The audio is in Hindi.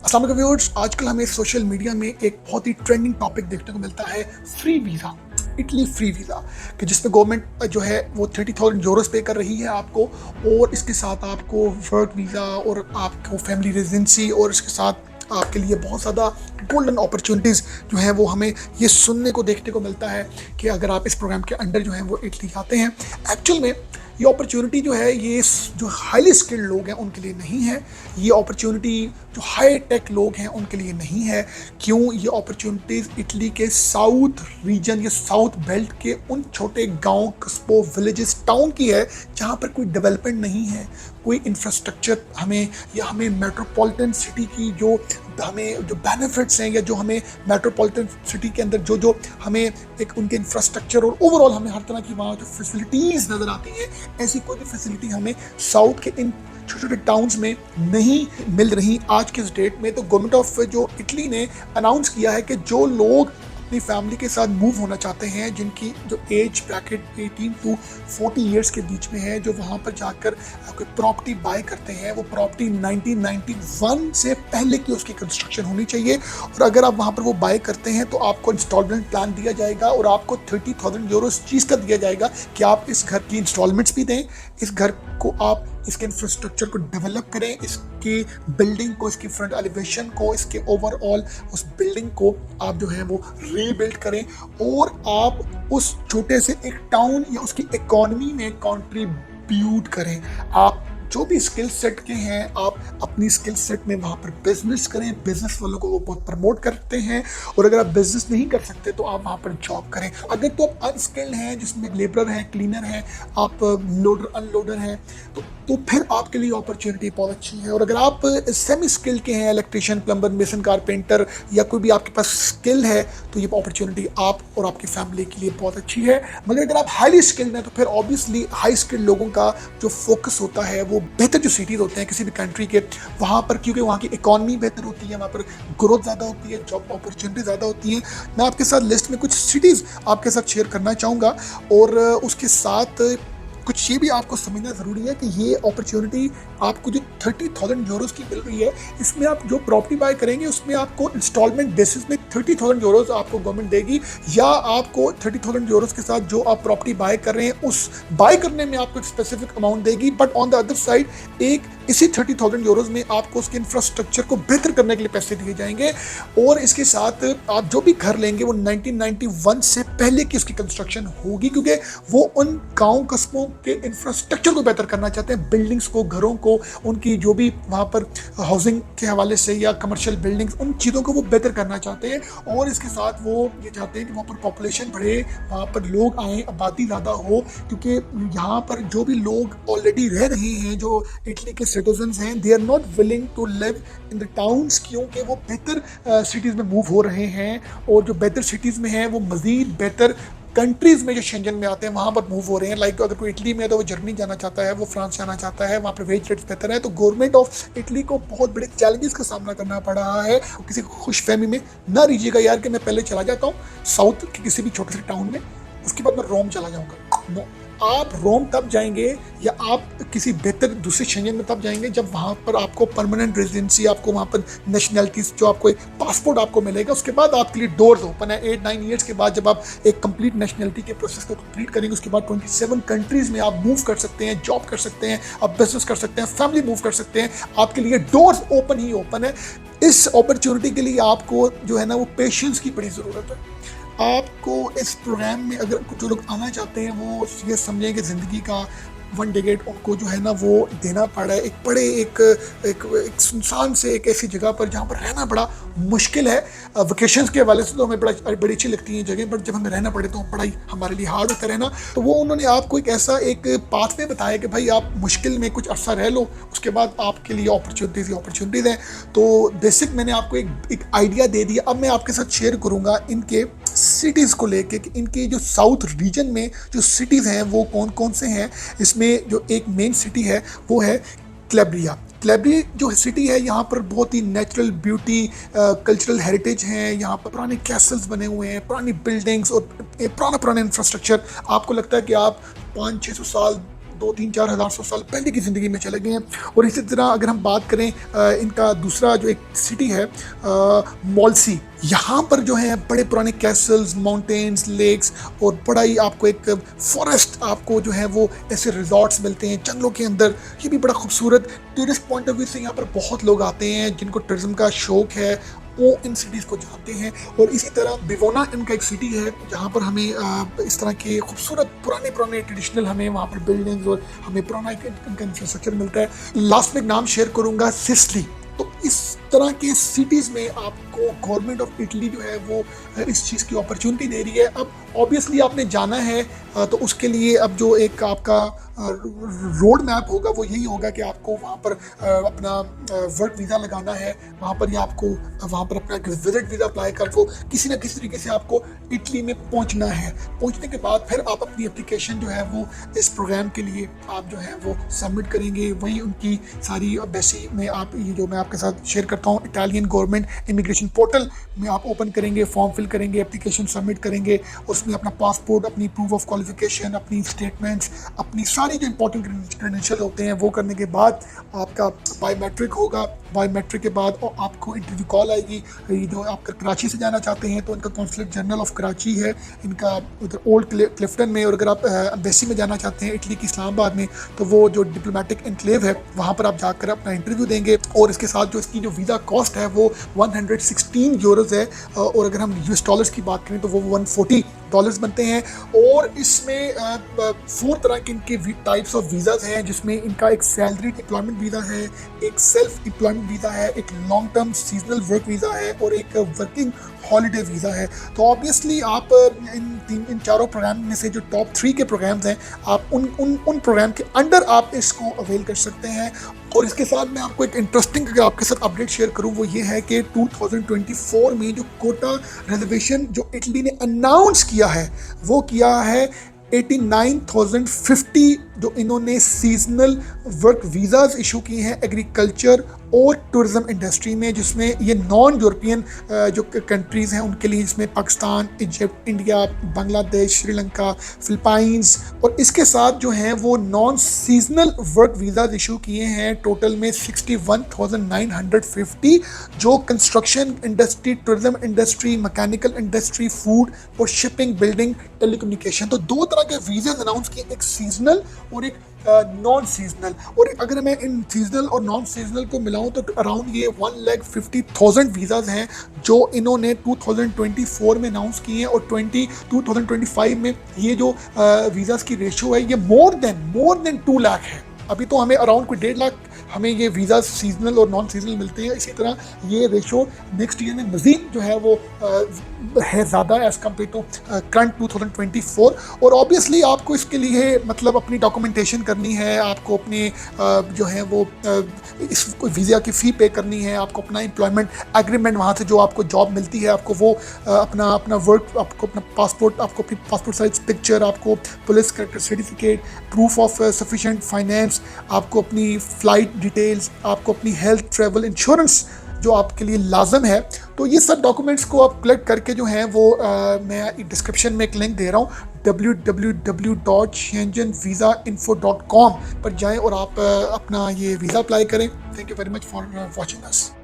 अस्सलाम वालेकुम व्यूअर्स, आजकल हमें सोशल मीडिया में एक बहुत ही ट्रेंडिंग टॉपिक देखने को मिलता है, free visa. Italy free visa कि जिसमें गवर्नमेंट जो है वो 30,000 यूरोस पे कर रही है आपको, और इसके साथ आपको वर्क वीज़ा और आपको फैमिली रेजिडेंसी, और इसके साथ आपके लिए बहुत ज़्यादा गोल्डन अपॉर्चुनिटीज़ जो हैं वो हमें ये सुनने को देखने को मिलता है कि अगर आप इस प्रोग्राम के अंडर जो हैं वो इटली आते हैं। एक्चुअल में ये अपॉर्चुनिटी जो है ये जो हाईली स्किल्ड लोग हैं उनके लिए नहीं है। ये अपॉर्चुनिटी जो हाई टेक लोग हैं उनके लिए नहीं है। क्यों? ये अपॉर्चुनिटीज़ इटली के साउथ रीजन या साउथ बेल्ट के उन छोटे गांव, कस्बों, विलेजेस, टाउन की है जहां पर कोई डेवलपमेंट नहीं है, कोई इंफ्रास्ट्रक्चर हमें मेट्रोपॉलिटन सिटी की जो बेनिफिट्स हैं, या जो हमें मेट्रोपॉलिटन सिटी के अंदर जो हमें एक उनके इंफ्रास्ट्रक्चर और ओवरऑल हमें हर तरह की वहाँ जो फैसिलिटीज़ नज़र आती हैं, ऐसी कोई भी फैसिलिटी हमें साउथ के इन छोटे छोटे टाउन्स में नहीं मिल रही आज के इस डेट में। तो गवर्नमेंट ऑफ जो इटली ने अनाउंस किया है कि जो लोग अपनी फैमिली के साथ मूव होना चाहते हैं, जिनकी जो एज ब्रैकेट 18 to 40 ईयर्स के बीच में है, जो वहाँ पर जाकर कोई प्रॉपर्टी बाय करते हैं, वो प्रॉपर्टी 1991 से पहले की उसकी कंस्ट्रक्शन होनी चाहिए। और अगर आप वहाँ पर वो बाय करते हैं तो आपको इंस्टॉलमेंट प्लान दिया जाएगा और आपको 30,000 यूरोस चीज़ का दिया जाएगा कि आप इस घर की इंस्टॉलमेंट्स भी दें, इस घर को आप इसके इंफ्रास्ट्रक्चर को डेवलप करें, इसकी बिल्डिंग को, इसकी फ्रंट एलिवेशन को, इसके ओवरऑल उस बिल्डिंग को आप जो है वो रीबिल्ड करें, और आप उस छोटे से एक टाउन या उसकी इकोनॉमी में कंट्रीब्यूट करें। आप जो भी स्किल सेट के हैं आप अपनी स्किल सेट में वहाँ पर बिजनेस करें। बिजनेस वालों को वो बहुत प्रमोट करते हैं, और अगर आप बिजनेस नहीं कर सकते तो आप वहाँ पर जॉब करें। अगर तो आप अनस्किल्ड हैं, जिसमें लेबरर हैं, क्लीनर हैं, आप लोडर अनलोडर हैं, तो फिर आपके लिए अपॉर्चुनिटी बहुत अच्छी है। और अगर आप सेमी स्किल्ड के हैं, इलेक्ट्रिशियन, प्लम्बर, मेसन, कारपेंटर, या कोई भी आपके पास स्किल है, तो ये अपॉर्चुनिटी आप और आपकी फैमिली के लिए बहुत अच्छी है। मगर अगर आप हाईली स्किल्ड हैं तो फिर ऑब्वियसली हाई स्किल्ड लोगों का जो फोकस होता है वो बेहतर जो सिटीज़ होते हैं किसी भी कंट्री के, वहाँ पर, क्योंकि वहाँ की इकॉनमी बेहतर होती है, वहाँ पर ग्रोथ ज़्यादा होती है, जॉब अपॉर्चुनिटी ज़्यादा होती है। मैं आपके साथ लिस्ट में कुछ सिटीज़ आपके साथ शेयर करना चाहूँगा, और उसके साथ कुछ ये भी आपको समझना ज़रूरी है कि ये अपॉर्चुनिटी आपको जो 30,000 यूरोस की मिल रही है, इसमें आप जो प्रॉपर्टी बाय करेंगे उसमें आपको इंस्टॉलमेंट बेसिस में 30,000 यूरोस आपको गवर्नमेंट देगी, या आपको 30,000 यूरोस के साथ जो आप प्रॉपर्टी बाय कर रहे हैं उस बाय करने में आपको एक स्पेसिफिक अमाउंट देगी। But on the other side एक इसी 30,000 यूरोस में आपको उसके इंफ्रास्ट्रक्चर को बेहतर करने के लिए पैसे दिए जाएंगे, और इसके साथ आप जो भी घर लेंगे वो 1991 से पहले की उसकी कंस्ट्रक्शन होगी, क्योंकि वो उन गाँव कस्बों के इंफ्रास्ट्रक्चर को बेहतर करना चाहते हैं, बिल्डिंग्स को, घरों को, उनकी जो भी वहाँ पर हाउसिंग के हवाले से या कमर्शियल बिल्डिंग्स, उन चीज़ों को वो बेहतर करना चाहते हैं। और इसके साथ वो ये चाहते हैं कि वहाँ पर पॉपुलेशन बढ़े, वहाँ पर लोग आएँ, आबादी ज़्यादा हो, क्योंकि यहाँ पर जो भी लोग ऑलरेडी रह रहे हैं, जो इटली के सिटीजन्स हैं, they are not willing to live in the towns, क्योंकि वो बेहतर सिटीज़ में मूव हो रहे हैं, और जो बेहतर सिटीज़ में हैं वो मज़ीद बेहतर कंट्रीज़ में जो शेंजन में आते हैं वहाँ पर मूव हो रहे हैं। लाइक अगर कोई इटली में है तो वो जर्मनी जाना चाहता है, वो फ्रांस जाना चाहता है, वहाँ पर वेज रेट्स बेहतर है। तो गवर्नमेंट ऑफ इटली को बहुत बड़े चैलेंजेस का सामना करना पड़ रहा है। किसी खुशफहमी में ना रहिएगा यार कि मैं पहले चला जाता हूँ साउथ के किसी भी छोटे से टाउन में, उसके बाद मैं रोम चला जाऊँगा। नो, आप रोम तब जाएंगे या आप किसी बेहतर दूसरे शेंजन में तब जाएंगे जब वहाँ पर आपको परमानेंट रेजिडेंसी, आपको वहाँ पर नेशनैलिटीज, जो आपको एक पासपोर्ट आपको मिलेगा, उसके बाद आपके लिए डोर्स ओपन है। 8-9 ईयर्स के बाद जब आप एक कंप्लीट नेशनैलिटी के प्रोसेस को कंप्लीट करेंगे, उसके बाद 27 कंट्रीज़ में आप मूव कर सकते हैं, जॉब कर सकते हैं, आप बिजनेस कर सकते हैं, फैमिली मूव कर सकते हैं। आपके लिए डोर्स ओपन ही ओपन है। इस अपॉर्चुनिटी के लिए आपको जो है ना वो पेशेंस की बड़ी ज़रूरत है। आपको इस प्रोग्राम में अगर जो लोग आना चाहते हैं वो ये समझें कि ज़िंदगी का 1 डेकेड उनको जो है ना वो देना पड़ा है एक सुनसान से एक ऐसी जगह पर जहाँ पर रहना बड़ा मुश्किल है। वेकेशंस के हवाले से तो हमें बड़ी अच्छी लगती है जगह, बट जब हमें रहना पड़े तो बड़ा ही हमारे लिए हार्ड होता रहना। तो वो उन्होंने आपको एक ऐसा एक पाथवे बताया कि भाई आप मुश्किल में कुछ अर्सा रह लो, उसके बाद आपके लिए अपॉर्चुनिटीज़ हैं। तो बेसिक मैंने आपको एक आइडिया दे दिया। अब मैं आपके साथ शेयर करूँगा इनके सिटीज़ को लेके कि इनके जो साउथ रीजन में जो सिटीज़ हैं वो कौन कौन से हैं। इसमें जो एक मेन सिटी है वो है कैलेब्रिया। जो सिटी है यहाँ पर बहुत ही नेचुरल ब्यूटी, कल्चरल हेरिटेज हैं, यहाँ पर पुराने कैसल्स बने हुए हैं, पुरानी बिल्डिंग्स और पुराना इंफ्रास्ट्रक्चर। आपको लगता है कि आप 500-600 साल 2-3-4 हज़ार साल पहले की ज़िंदगी में चले गए हैं। और इसी तरह अगर हम बात करें इनका दूसरा जो एक सिटी है मॉल्सी, यहाँ पर जो है बड़े पुराने कैसल्स, माउंटेन्स, लेक्स और बड़ा ही आपको एक फॉरेस्ट, आपको जो है वो ऐसे रिजॉर्ट्स मिलते हैं जंगलों के अंदर। ये भी बड़ा खूबसूरत टूरिस्ट पॉइंट ऑफ व्यू से यहाँ पर बहुत लोग आते हैं जिनको टूरिज्म का शौक है, वो इन सिटीज़ को जानते हैं। और इसी तरह बिवोना इनका एक सिटी है जहाँ पर हमें इस तरह के खूबसूरत पुराने पुराने ट्रेडिशनल हमें वहाँ पर बिल्डिंग्स और हमें पुराना इनका इंफ्रास्ट्रक्चर मिलता है। लास्ट में एक नाम शेयर करूँगा, सिसली। तो इस तरह के सिटीज़ में आपको गवर्नमेंट ऑफ इटली जो है वो इस चीज़ की अपॉर्चुनिटी दे रही है। अब ऑब्वियसली आपने जाना है तो उसके लिए अब जो एक आपका रोड मैप होगा वो यही होगा कि आपको वहाँ पर अपना वर्क वीज़ा लगाना है, वहाँ पर या आपको वहाँ पर अपना विजिट वीज़ा अप्लाई कर वो किसी ना किसी तरीके से आपको इटली में पहुँचना है। पहुँचने के बाद फिर आप अपनी एप्लीकेशन जो है वो इस प्रोग्राम के लिए आप जो है वो सबमिट करेंगे। वहीं उनकी सारी बेसी में आप ये जो मैं आपके साथ शेयर करता हूँ, इटालियन गवर्नमेंट इमिग्रेशन पोर्टल में आप ओपन करेंगे, फॉर्म फिल करेंगे, एप्लीकेशन सबमिट करेंगे, उसमें अपना पासपोर्ट, अपनी प्रूफ ऑफ क्वालिफिकेशन, अपनी स्टेटमेंट्स, अपनी सारी जो इंपॉर्टेंट क्रेडेंशियल होते हैं वो करने के बाद आपका बायोमेट्रिक होगा। बायोमेट्रिक के बाद आपको इंटरव्यू कॉल आएगी। ये जो आप कराची से जाना चाहते हैं तो इनका कॉन्सुलेट जनरल ऑफ कराची है, इनका उधर ओल्ड क्लिफ्टन में। और अगर आप एम्बेसी में जाना चाहते हैं इटली की इस्लामाबाद में, तो वो जो डिप्लोमेटिक एनक्लेव है वहाँ पर आप जाकर अपना इंटरव्यू देंगे। और इसके साथ जो इसकी जो वीज़ा कॉस्ट है वो 116 यूरोज़ है। और अगर हम यूएस डॉलर्स की बात करें तो वो $140 बनते हैं। और इसमें 4 तरह के इनके टाइप्स ऑफ वीज़ाज़ हैं, जिसमें इनका एक सैलरी एम्प्लॉयमेंट वीज़ा है, एक सेल्फ एम्प्लॉयमेंट वीज़ा है, एक long term seasonal work visa है और एक वर्किंग हॉलीडे वीज़ा है। तो ऑब्वियसली आप इन चारों प्रोग्राम में से जो टॉप 3 के प्रोग्राम्स हैं, आप उन प्रोग्राम के अंडर आप इसको अवेल कर सकते हैं। और इसके साथ मैं आपको एक इंटरेस्टिंग अगर आपके साथ अपडेट शेयर करूं, वो ये है कि 2024 में जो कोटा रिजर्वेशन जो इटली ने अनाउंस किया है वो किया है 89,050 जो इन्होंने सीजनल वर्क वीज़ाज इशू किए हैं एग्रीकल्चर और टूरिज्म इंडस्ट्री में, जिसमें ये नॉन यूरोपियन जो कंट्रीज़ हैं उनके लिए, जिसमें Pakistan, Egypt, India, Bangladesh, Sri Lanka, Philippines. और इसके साथ जो हैं वो non seasonal work visas issue किए हैं टोटल में 61,950, जो construction industry, tourism industry, mechanical industry, food और शिपिंग, बिल्डिंग, टेलीकम्युनिकेशन। तो 2 तरह के वीज़ा अनाउंस किए, एक सीजनल और एक नॉन सीजनल। और अगर मैं इन सीजनल और नॉन सीजनल को मिलाऊं तो अराउंड ये 1,50,000 वीज़ाज हैं जो इन्होंने 2024 में अनाउंस किए हैं। और 2025 में ये जो वीज़ाज की रेशो है ये मोर देन 2 लाख है। अभी तो हमें अराउंड कोई 1.5 लाख हमें ये वीज़ा सीजनल और नॉन सीजनल मिलते हैं। इसी तरह ये रेशो नेक्स्ट ईयर में मज़ीद जो है वो है ज़्यादा एज कम्पेयर टू करंट 2024। और ऑब्वियसली आपको इसके लिए मतलब अपनी डॉक्यूमेंटेशन करनी है, आपको अपने जो है वो इस वीज़ा की फ़ी पे करनी है, आपको अपना एम्प्लॉयमेंट एग्रीमेंट वहाँ से जो आपको जॉब मिलती है आपको वो अपना वर्क, आपको अपना पासपोर्ट, आपको अपनी पासपोर्ट साइज पिक्चर, आपको police character certificate, proof of sufficient finance, आपको अपनी फ़्लाइट डिटेल्स, आपको अपनी हेल्थ ट्रैवल इंश्योरेंस जो आपके लिए लाजम है। तो ये सब डॉक्यूमेंट्स को आप कलेक्ट करके जो हैं वो मैं डिस्क्रिप्शन में एक लिंक दे रहा हूँ, www.schengenvisainfo.com पर जाएं और आप अपना ये वीज़ा अप्लाई करें। Thank you very much for watching us.